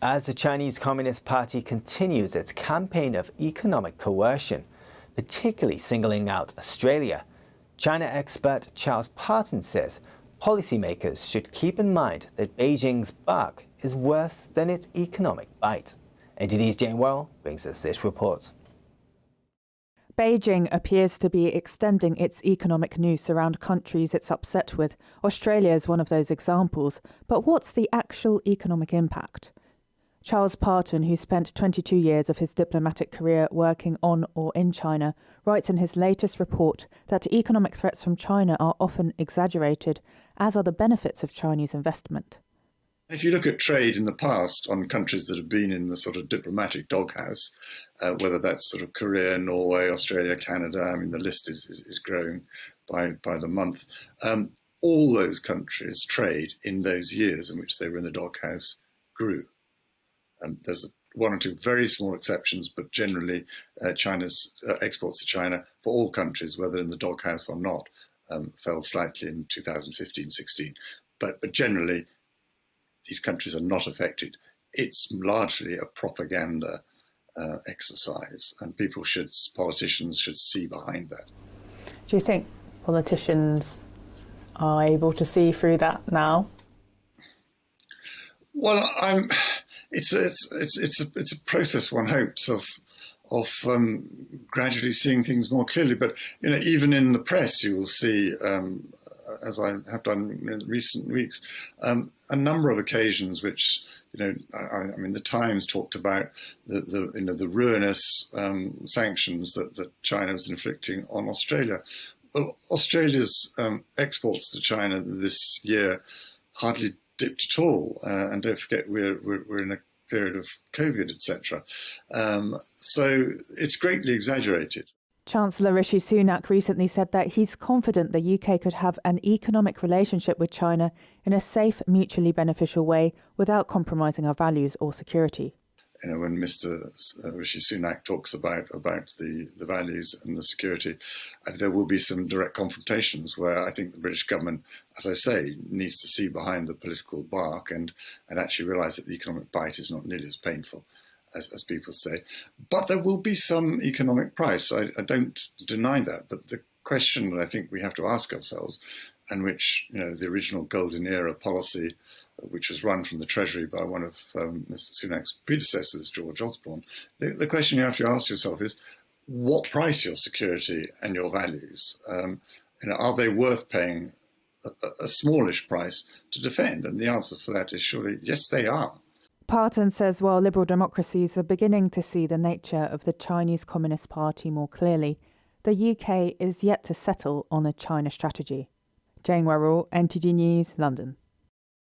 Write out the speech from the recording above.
As the Chinese Communist Party continues its campaign of economic coercion, particularly singling out Australia, China expert Charles Parton says policymakers should keep in mind that Beijing's bark is worse than its economic bite. NTD's Werrell brings us this report. Beijing appears to be extending its economic noose around countries it's upset with. Australia is one of those examples. But what's the actual economic impact? Charles Parton, who spent 22 years of his diplomatic career working on or in China, writes in his latest report that economic threats from China are often exaggerated, as are the benefits of Chinese investment. If you look at trade in the past on countries that have been in the sort of diplomatic doghouse, whether that's sort of Korea, Norway, Australia, Canada, I mean, the list is growing by the month. All those countries' trade in those years in which they were in the doghouse grew. There's one or two very small exceptions, but generally China's exports to China for all countries, whether in the doghouse or not, fell slightly in 2015-16. But generally, these countries are not affected. It's largely a propaganda exercise, and politicians should see behind that. Do you think politicians are able to see through that now? Well, it's a process, one hopes, of gradually seeing things more clearly. But even in the press, you will see, as I have done in recent weeks, a number of occasions which I mean, the Times talked about the ruinous sanctions that China was inflicting on Australia. Well, Australia's exports to China this year hardly dipped at all, and don't forget we're in a period of COVID, etc. So it's greatly exaggerated. Chancellor Rishi Sunak recently said that he's confident the UK could have an economic relationship with China in a safe, mutually beneficial way without compromising our values or security. When Mr. Rishi Sunak talks about the values and the security, there will be some direct confrontations where I think the British government, as I say, needs to see behind the political bark and actually realise that the economic bite is not nearly as painful as people say. But there will be some economic price. I don't deny that. But the question that I think we have to ask ourselves, and which the original Golden Era policy, which was run from the Treasury by one of Mr. Sunak's predecessors, George Osborne, the question you have to ask yourself is, what price your security and your values? Are they worth paying a smallish price to defend? And the answer for that is surely, yes, they are. Parton says while liberal democracies are beginning to see the nature of the Chinese Communist Party more clearly, the UK is yet to settle on a China strategy. Jane Werrell, NTD News, London.